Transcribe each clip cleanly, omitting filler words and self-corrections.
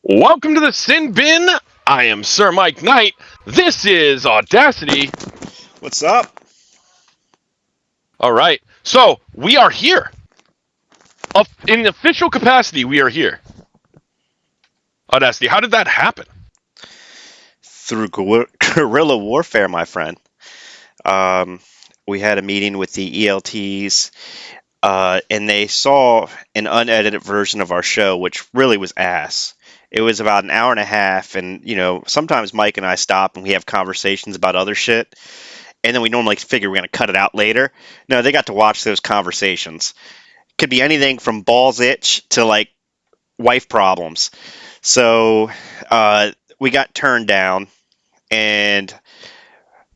Welcome to the Sin Bin. I am Sir Mike Knight. This is Audacity. What's up? All right. So we are here. In official capacity, we are here. Audacity, how did that happen? Through guerrilla warfare, my friend. We had a meeting with the ELTs, and they saw an unedited version of our show, which really was ass. It was about an hour and a half, and sometimes Mike and I stop and we have conversations about other shit, and then we normally figure we're gonna cut it out later. No, they got to watch those conversations. Could be anything from balls itch to like wife problems. So we got turned down, and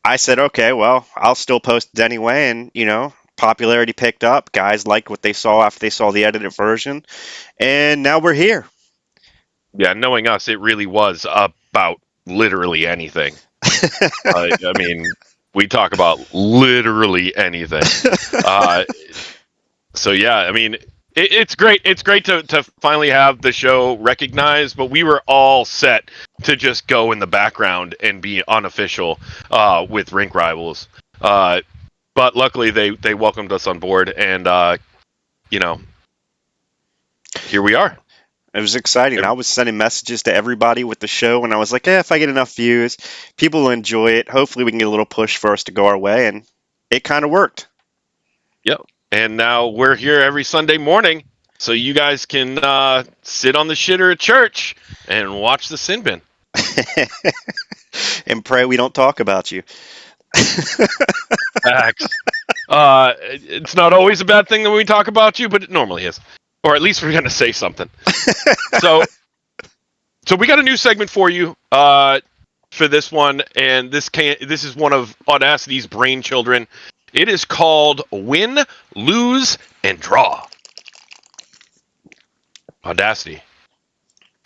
I said, okay, well, I'll still post it anyway. And, popularity picked up. Guys liked what they saw after they saw the edited version. And now we're here. Yeah, knowing us, it really was about literally anything. I mean, we talk about literally anything. So yeah, I mean, it's great. It's great to finally have the show recognized, but we were all set to just go in the background and be unofficial with Rink Rivals. But luckily, they welcomed us on board, and here we are. It was exciting. I was sending messages to everybody with the show, and I was like, if I get enough views, people will enjoy it. Hopefully, we can get a little push for us to go our way. And it kind of worked. Yep. And now we're here every Sunday morning, so you guys can sit on the shitter at church and watch the Sin Bin. And pray we don't talk about you. Facts. It's not always a bad thing that we talk about you, but it normally is. Or at least we're going to say something. So we got a new segment for you for this one, and this is one of Audacity's brain children. It is called Win, Lose, and Draw. Audacity.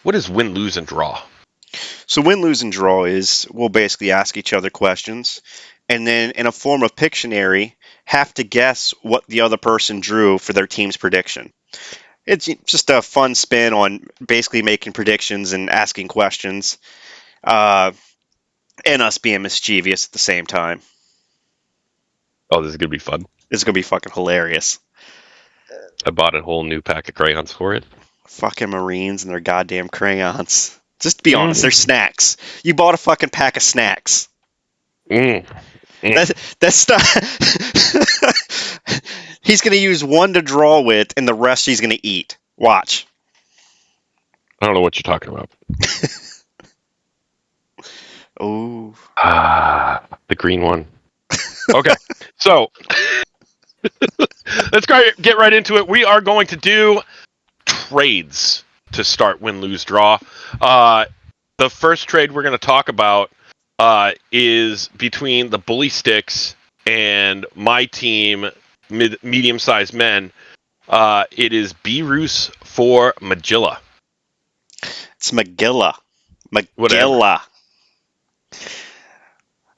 What is win, lose, and draw? So win, lose, and draw is we'll basically ask each other questions, and then in a form of Pictionary, have to guess what the other person drew for their team's prediction. It's just a fun spin on basically making predictions and asking questions, and us being mischievous at the same time. Oh, this is going to be fun. It's going to be fucking hilarious. I bought a whole new pack of crayons for it. Fucking Marines and their goddamn crayons. Just to be honest, they're snacks. You bought a fucking pack of snacks. That's not... He's going to use one to draw with, and the rest he's going to eat. Watch. I don't know what you're talking about. Oh. The green one. Okay, so let's get right into it. We are going to do trades to start win, lose, draw. The first trade we're going to talk about is between the Bully Sticks and my team, medium-sized men. It is B-Roos for Magilla. It's Magilla. Whatever.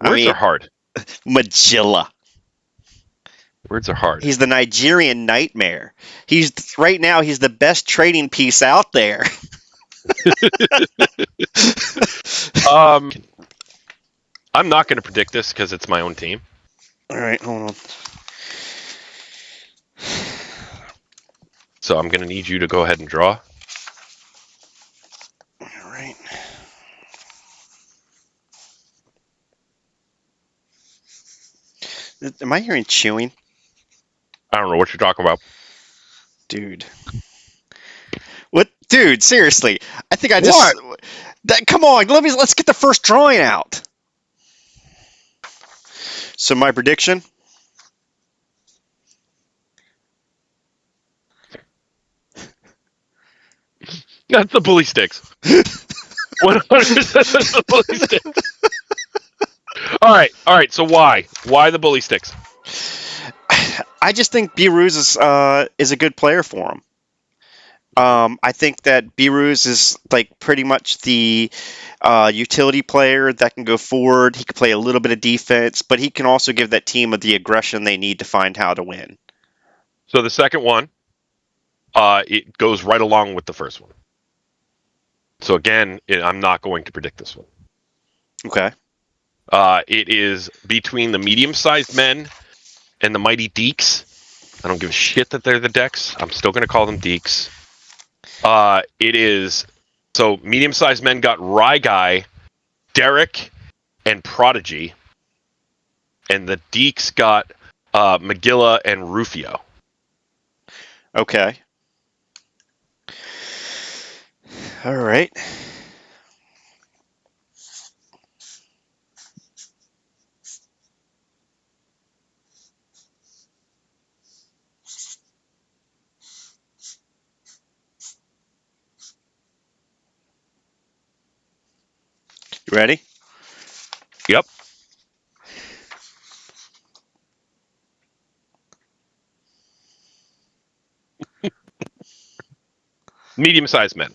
Words are hard. Magilla. Words are hard. He's the Nigerian nightmare. Right now he's the best trading piece out there. I'm not going to predict this because it's my own team. All right, hold on. So I'm going to need you to go ahead and draw. All right. Am I hearing chewing? I don't know what you're talking about. Dude. What? Dude, seriously. I think I just... What? Come on, let's get the first drawing out. So my prediction? That's the Bully Sticks. 100% that's the Bully Sticks. All right. So why? Why the Bully Sticks? I just think B-Roos is a good player for him. I think that B-Roos is like pretty much the utility player that can go forward. He can play a little bit of defense, but he can also give that team the aggression they need to find how to win. So the second one, it goes right along with the first one. So again, I'm not going to predict this one. Okay. It is between the medium-sized men and the mighty Deeks. I don't give a shit that they're the Decks. I'm still going to call them Deeks. It is so medium-sized men got Rye Guy, Derek, and Prodigy, and the Deeks got Magilla and Rufio. Okay. All right. You ready? Yep. Medium-sized men.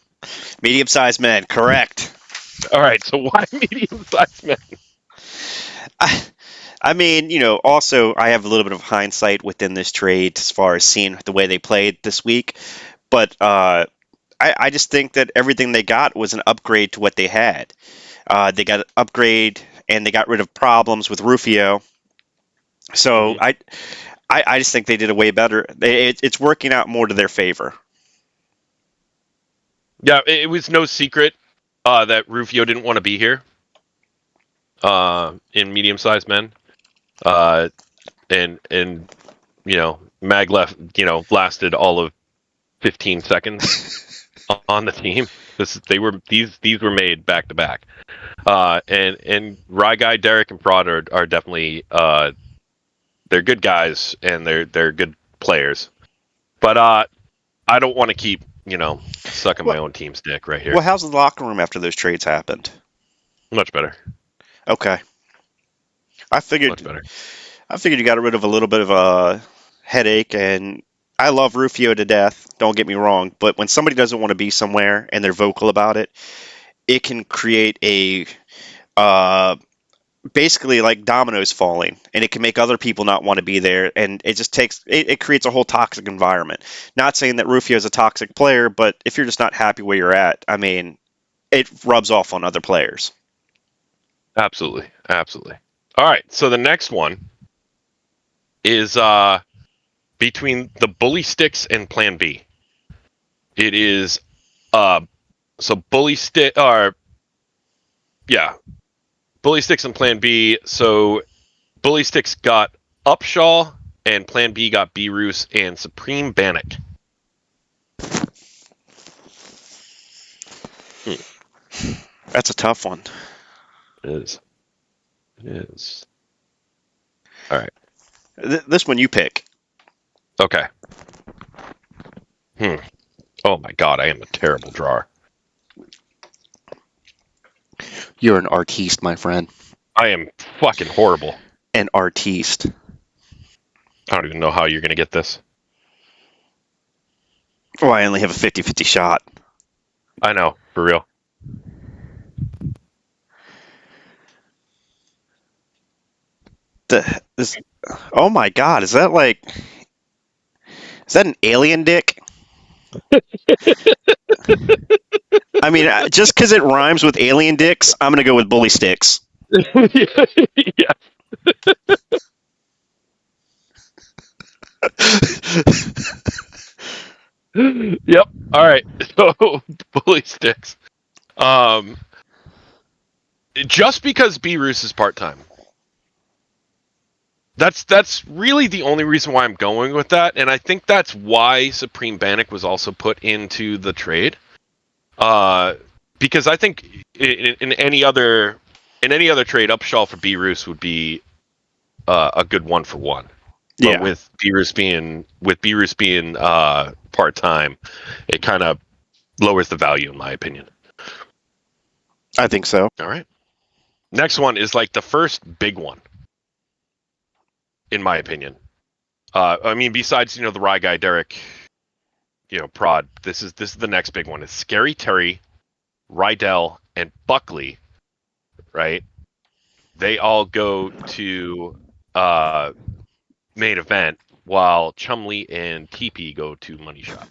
Medium-sized men. Correct. All right. So why medium-sized men? I mean, also I have a little bit of hindsight within this trade as far as seeing the way they played this week, but I just think that everything they got was an upgrade to what they had. They got an upgrade and they got rid of problems with Rufio. So I just think they did a way better. It's working out more to their favor. Yeah, it was no secret that Rufio didn't want to be here in medium-sized men. And Mag lasted all of 15 seconds on the team. These were made back to back. And Rye Guy, Derek, and Prod are definitely they're good guys and they're good players. But I don't want to keep sucking my own team's dick right here. Well, how's the locker room after those trades happened? Much better. Okay. Much better. I figured you got rid of a little bit of a headache, and I love Rufio to death. Don't get me wrong, but when somebody doesn't want to be somewhere and they're vocal about it, it can create a basically like dominoes falling, and it can make other people not want to be there, and it just it creates a whole toxic environment. Not saying that Rufio is a toxic player, but if you're just not happy where you're at, I mean, it rubs off on other players. Absolutely. All right, so the next one is between the Bully Sticks and Plan B. It is so Bully Sticks and Plan B. So Bully Sticks got Upshaw and Plan B got Beerus and Supreme Bannock. That's a tough one. It is. All right. This one you pick. Okay. Oh my god, I am a terrible drawer. You're an artiste, my friend. I am fucking horrible. An artiste. I don't even know how you're going to get this. Oh, I only have a 50-50 shot. I know, for real. Oh my god, is that an alien dick? I mean, just because it rhymes with alien dicks, I'm gonna go with bully sticks. Yeah. Yep. All right. So Bully Sticks. Just because Beerus is part-time. That's really the only reason why I'm going with that, and I think that's why Supreme Bannock was also put into the trade. Because I think in any other trade, Upshaw for Beerus would be a good 1-for-1. But Yeah, with Beerus being part-time, it kind of lowers the value, in my opinion. I think so. All right. Next one is like the first big one, in my opinion. I mean, besides the Rye Guy, Derek, Prod. This is the next big one. It's Scary Terry, Rydell, and Buckley. Right? They all go to main event, while Chumley and TP go to Money Shot.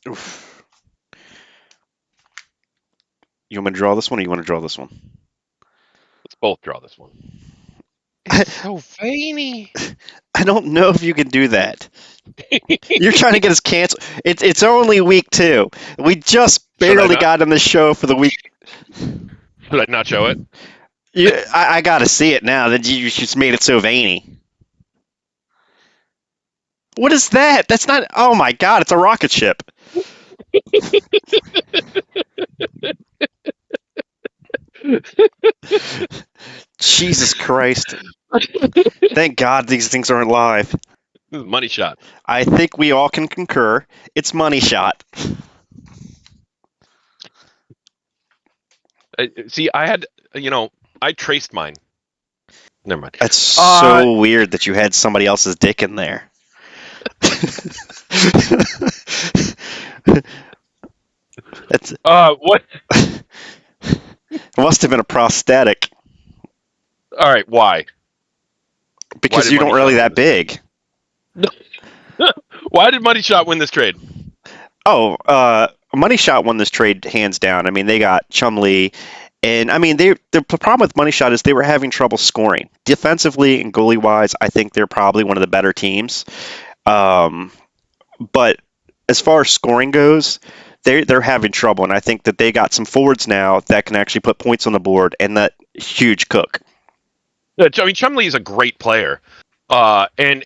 Oof. You want me to draw this one, or you want to draw this one? Let's both draw this one. It's so veiny. I don't know if you can do that. You're trying to get us canceled. It's only week 2. We just barely got on the show for the week. Should I not show it? I got to see it now that you just made it so veiny. What is that? That's not. Oh my god! It's a rocket ship. Jesus Christ! Thank God these things aren't live. Money shot. I think we all can concur. It's money shot. See, I had, I traced mine. Never mind. That's so weird that you had somebody else's dick in there. That's what? It must have been a prosthetic. All right, why? Because you don't really that big. Why did Money Shot win this trade? Money Shot won this trade hands down. I mean, they got Chumlee, and I mean, the problem with Money Shot is they were having trouble scoring defensively and goalie wise. I think they're probably one of the better teams. But as far as scoring goes, they're having trouble, and I think that they got some forwards now that can actually put points on the board, and that huge cook. I mean, Chumlee is a great player, and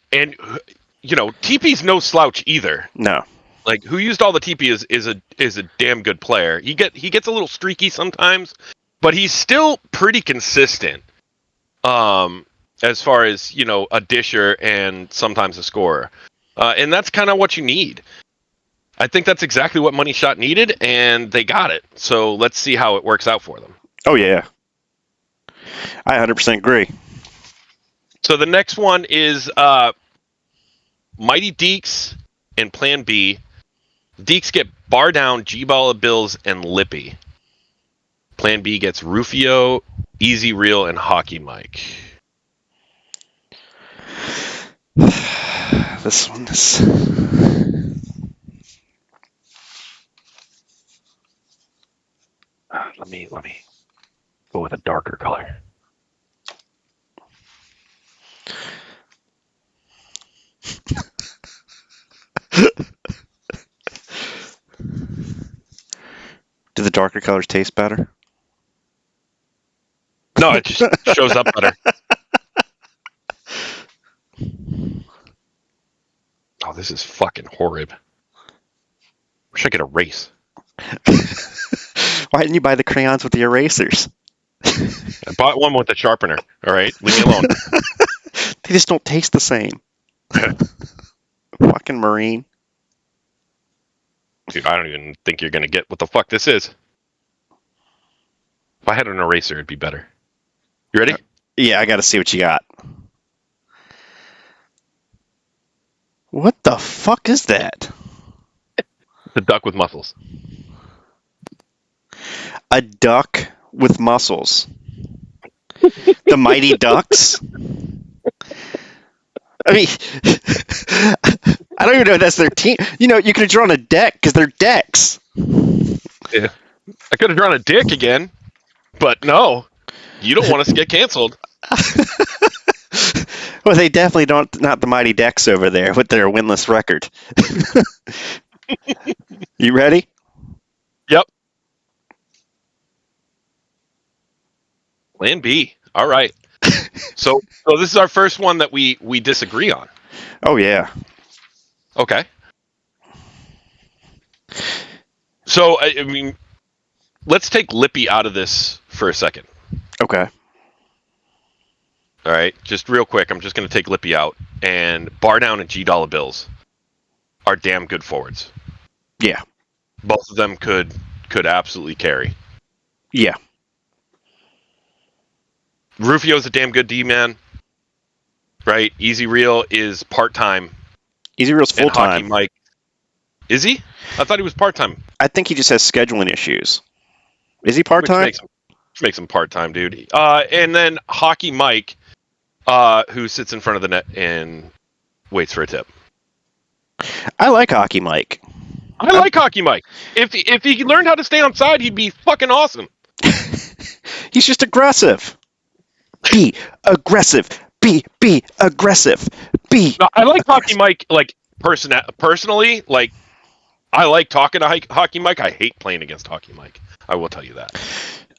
TP's no slouch either. No, like who used all the TP is a damn good player. He gets a little streaky sometimes, but he's still pretty consistent. As far as a disher and sometimes a scorer, and that's kind of what you need. I think that's exactly what Money Shot needed, and they got it. So let's see how it works out for them. Oh yeah, I 100% agree. So the next one is Mighty Deeks and Plan B. Deeks get Bar Down, G-Ball Bills, and Lippy. Plan B gets Rufio, Easy Real, and Hockey Mike. This one is... Let me go with a darker color. Do the darker colors taste better? No, it just shows up better. Oh, this is fucking horrid. Wish I could erase. Why didn't you buy the crayons with the erasers? I bought one with a sharpener. All right, leave me alone. They just don't taste the same. Fucking Marine. Dude, I don't even think you're gonna get what the fuck this is. If I had an eraser, it'd be better. You ready? Yeah, I gotta see what you got. What the fuck is that? The duck with muscles. A duck with muscles. The Mighty Ducks? I mean, I don't even know if that's their team. You could have drawn a deck because they're decks. Yeah. I could have drawn a dick again, but no. You don't want us to get canceled. Well, they definitely don't. Not the Mighty Ducks over there with their winless record. You ready? Yep. Plan B. All right. So this is our first one that we disagree on. Oh yeah. Okay. So I mean, let's take Lippy out of this for a second. Okay. All right, just real quick, I'm just going to take Lippy out, and Bar Down and G-Dollar Bills are damn good forwards. Yeah. Both of them could absolutely carry. Yeah. Rufio's a damn good D-man, right? Easy Real is part-time. Easy Real's full-time. Hockey Mike. Is he? I thought he was part-time. I think he just has scheduling issues. Is he part-time? Which makes him part-time, dude. And then Hockey Mike, who sits in front of the net and waits for a tip. I like Hockey Mike. I like Hockey Mike. If he learned how to stay on side, he'd be fucking awesome. He's just aggressive. Be aggressive. Be aggressive. Be. No, I like Hockey Mike like personally. Like I like talking to Hockey Mike. I hate playing against Hockey Mike. I will tell you that.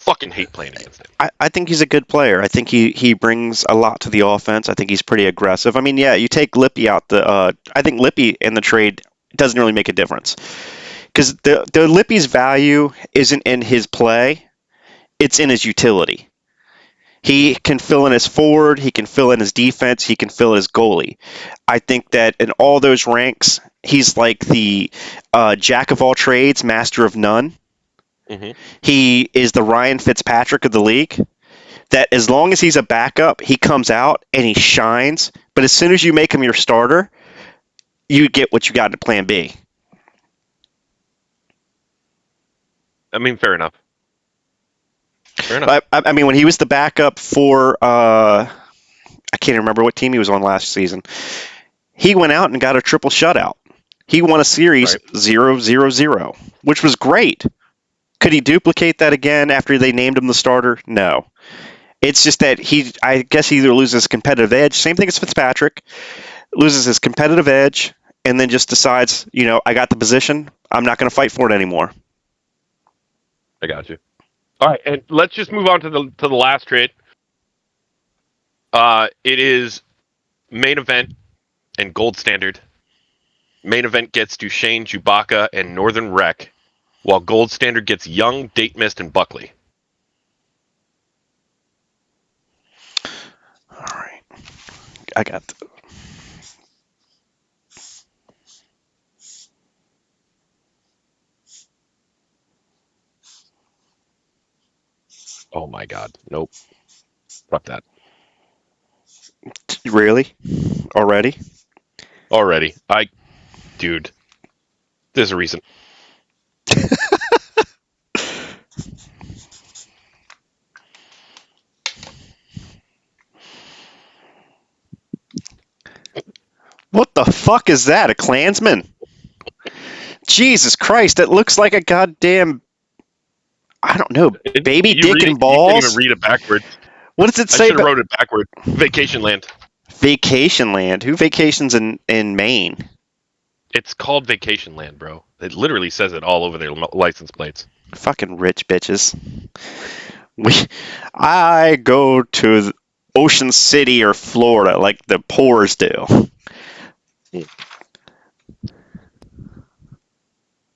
Fucking hate playing against him. I think he's a good player. I think he brings a lot to the offense. I think he's pretty aggressive. I mean, yeah, you take Lippy out I think Lippy in the trade doesn't really make a difference because the Lippy's value isn't in his play; it's in his utility. He can fill in his forward, he can fill in his defense, he can fill his goalie. I think that in all those ranks, he's like the jack of all trades, master of none. Mm-hmm. He is the Ryan Fitzpatrick of the league. That as long as he's a backup, he comes out and he shines. But as soon as you make him your starter, you get what you got in Plan B. I mean, fair enough. Fair enough. I mean, when he was the backup for, I can't remember what team he was on last season, he went out and got a triple shutout. He won a series 0-0-0, which was great. Could he duplicate that again after they named him the starter? No. It's just that I guess he either loses competitive edge, same thing as Fitzpatrick, loses his competitive edge, and then just decides, I got the position, I'm not going to fight for it anymore. I got you. All right, and let's just move on to the last trade. It is main event and gold standard. Main event gets Duchesne, Chewbacca, and Northern Wreck, while gold standard gets Young, Date Mist, and Buckley. All right. I got Oh my god. Nope. Fuck that. Really? Already? Already. Dude. There's a reason. What the fuck is that? A Klansman? Jesus Christ, that looks like a goddamn, I don't know, baby dick and balls? You can't even read it backwards. What does it say? I should have wrote it backward. Vacation Land. Vacation Land? Who vacations in Maine? It's called Vacation Land, bro. It literally says it all over their license plates. Fucking rich bitches. I go to Ocean City or Florida like the poors do.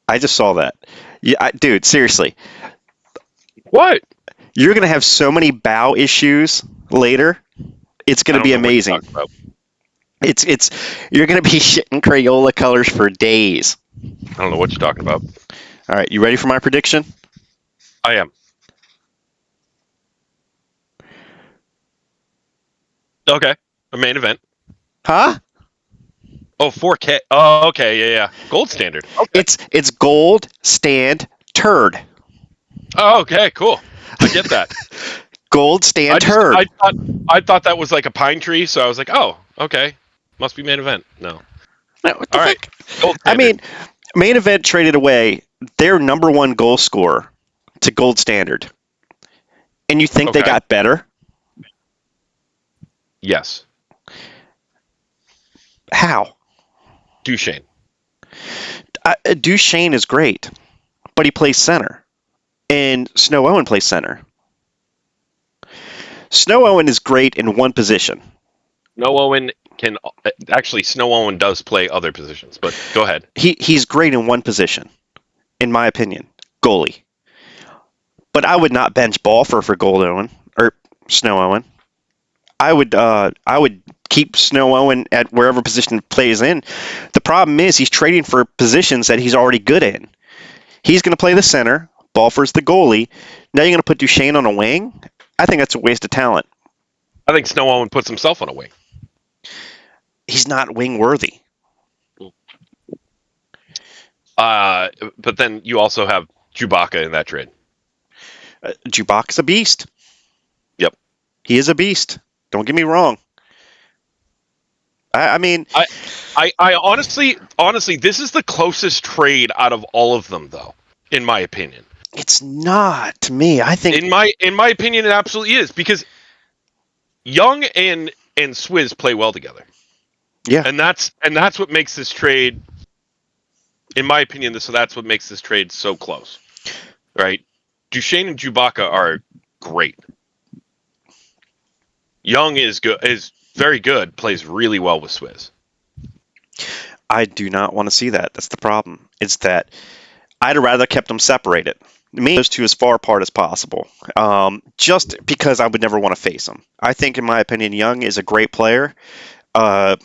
I just saw that. Yeah, dude, seriously. What? You're going to have so many bow issues later. It's going to be amazing. It's you're going to be shitting Crayola colors for days. I don't know what you're talking about. All right, you ready for my prediction? I am. Okay. A main event. Huh? Oh, 4K. Oh, okay. Yeah. Gold standard. Okay. It's gold stand turd. Oh, okay. Cool. I get that. Gold stand turd. I thought that was like a pine tree, so I was like, oh, okay. Must be main event. No. All right. I mean, main event traded away their number one goal scorer to gold standard. And you think they got better? Yes. How? Duchesne. Duchesne is great, but he plays center. And Snow Owen plays center. Snow Owen is great in one position. Snow Owen Snow Owen does play other positions, but go ahead. He's great in one position, in my opinion, goalie. But I would not bench Balfour for Gold Owen or Snow Owen. I would keep Snow Owen at wherever position plays in. The problem is he's trading for positions that he's already good in. He's going to play the center. Balfour's the goalie. Now you're going to put Duchesne on a wing? I think that's a waste of talent. I think Snow Owen puts himself on a wing. He's not wing worthy. But then you also have Chewbacca in that trade. Chewbacca's a beast. Yep. He is a beast. Don't get me wrong. I mean, I honestly, this is the closest trade out of all of them, though, in my opinion. it's not to me. I think In my opinion, it absolutely is, because Young and Swizz play well together. Yeah. And that's what makes this trade, in my opinion, so that's what makes this trade so close. Right? Duchesne and Chewbacca are great. Young is very good, plays really well with Swizz. I do not want to see that. That's the problem. It's that I'd have rather kept them separated. Me, those two as far apart as possible. Just because I would never want to face them. I think, in my opinion, Young is a great player. I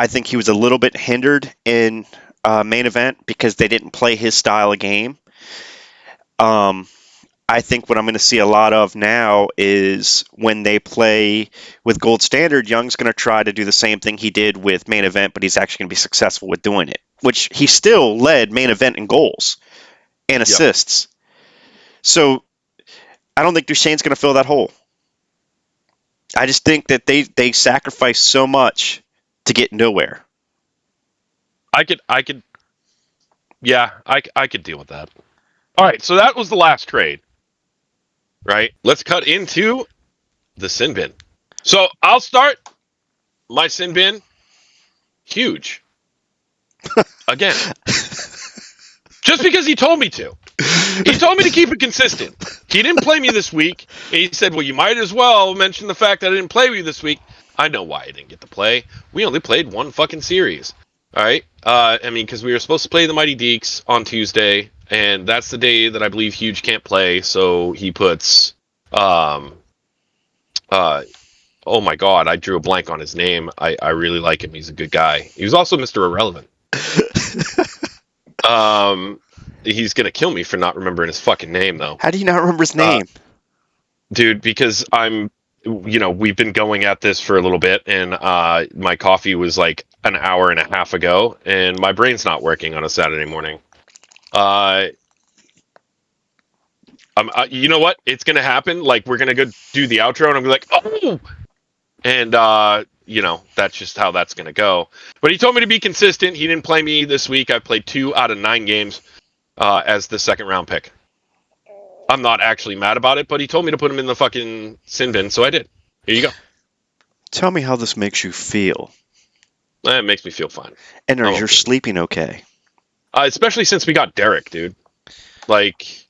think he was a little bit hindered in main event because they didn't play his style of game. I think what I'm going to see a lot of now is when they play with Gold Standard, Young's going to try to do the same thing he did with main event, but he's actually going to be successful with doing it, which he still led main event in goals and assists. So I don't think Duchesne's going to fill that hole. I just think that they sacrifice so much to get nowhere. I could deal with that. All right, so that was the last trade. Right? Let's cut into the sin bin. So I'll start my sin bin. Huge. Again. Just because he told me to. He told me to keep it consistent. He didn't play me this week. And he said, well, you might as well mention the fact that I didn't play you this week. I know why I didn't get to play. We only played one fucking series. All right? Because we were supposed to play the Mighty Deeks on Tuesday. And that's the day that I believe Huge can't play, so he puts, oh my god, I drew a blank on his name. I really like him. He's a good guy. He was also Mr. Irrelevant. He's gonna kill me for not remembering his fucking name, though. How do you not remember his name? Dude, because we've been going at this for a little bit, and my coffee was like an hour and a half ago, and my brain's not working on a Saturday morning. You know what? It's gonna happen. Like, we're gonna go do the outro, and I'm gonna be like, oh, and that's just how that's gonna go. But he told me to be consistent. He didn't play me this week. I played 2 out of 9 games as the second round pick. I'm not actually mad about it, but he told me to put him in the fucking sin bin, so I did. Here you go. Tell me how this makes you feel. It makes me feel fine. And are you sleeping okay? Especially since we got Derek, dude. Like,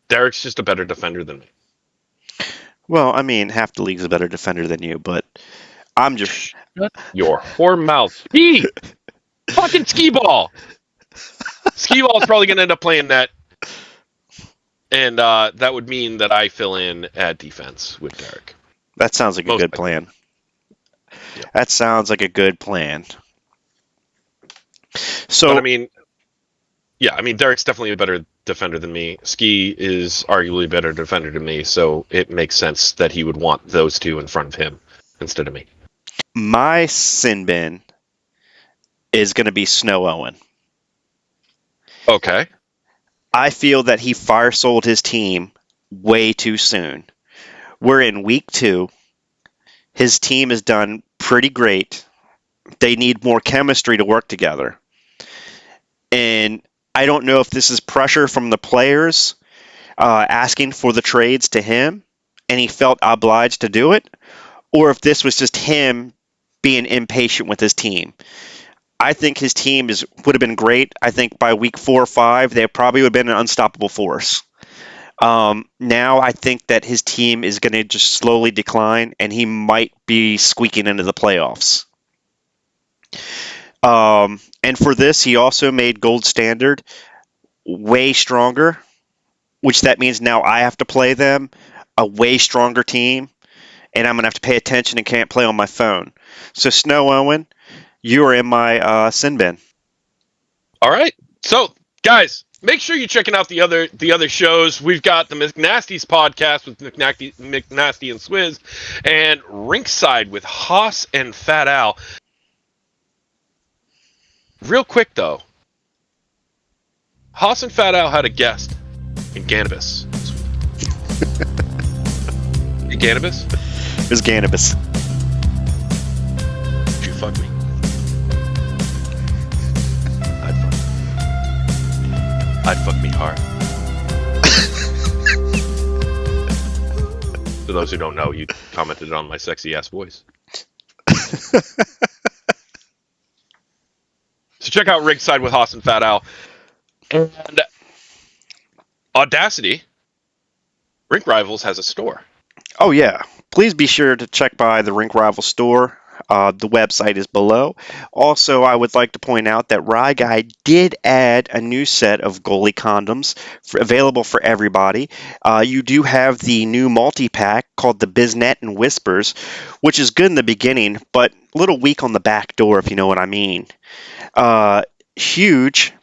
Derek's just a better defender than me. Well, I mean, half the league's a better defender than you, but I'm just... Shut your whore mouth. Ski! Fucking skee ball! Skee ball's probably going to end up playing net. And that would mean that I fill in at defense with Derek. That sounds like a good plan. Yeah. That sounds like a good plan. So, but Derek's definitely a better defender than me. Ski is arguably a better defender than me, so it makes sense that he would want those two in front of him instead of me. My sin bin is going to be Snow Owen. Okay. I feel that he fire sold his team way too soon. We're in week 2. His team has done pretty great. They need more chemistry to work together. And I don't know if this is pressure from the players asking for the trades to him, and he felt obliged to do it, or if this was just him being impatient with his team. I think his team would have been great. I think by week 4 or 5, they probably would have been an unstoppable force. Now I think that his team is going to just slowly decline, and he might be squeaking into the playoffs. And for this, he also made Gold Standard way stronger, which that means now I have to play them, a way stronger team, and I'm going to have to pay attention and can't play on my phone. So, Snow Owen, you are in my sin bin. All right. So, guys, make sure you're checking out the other shows. We've got the McNasties podcast with McNasty and Swizz, and Rinkside with Haas and Fat Al. Real quick, though, Haas and Fat Al had a guest in Gannabis. In Gannabis? It was Gannabis. Did you fuck me? I'd fuck me hard. For those who don't know, you commented on my sexy ass voice. So check out Ringside with Haas and Fat Al. And Audacity, Rink Rivals has a store. Oh, yeah. Please be sure to check by the Rink Rival store. The website is below. Also, I would like to point out that Rye Guy did add a new set of goalie condoms available for everybody. You do have the new multi-pack called the Biznet and Whispers, which is good in the beginning, but a little weak on the back door, if you know what I mean. Huge,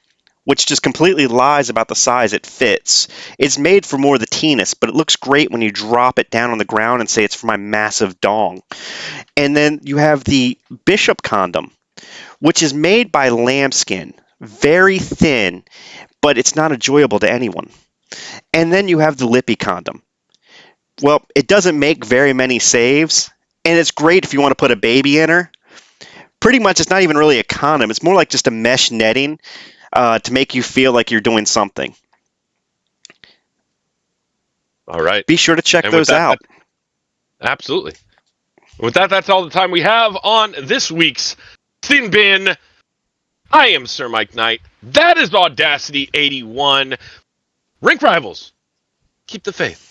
which just completely lies about the size it fits. It's made for more the teenest, but it looks great when you drop it down on the ground and say it's for my massive dong. And then you have the Bishop condom, which is made by Lambskin. Very thin, but it's not enjoyable to anyone. And then you have the Lippy condom. Well, it doesn't make very many saves, and it's great if you want to put a baby in her. Pretty much, it's not even really a condom. It's more like just a mesh netting to make you feel like you're doing something. All right. Be sure to check those out. Absolutely. With that, that's all the time we have on this week's Thin Bin. I am Sir Mike Knight. That is Audacity 81. Rink Rivals, keep the faith.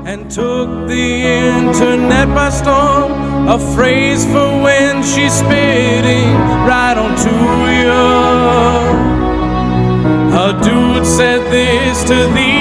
And took the internet by storm, a phrase for when she's spitting right onto you. A dude said this to the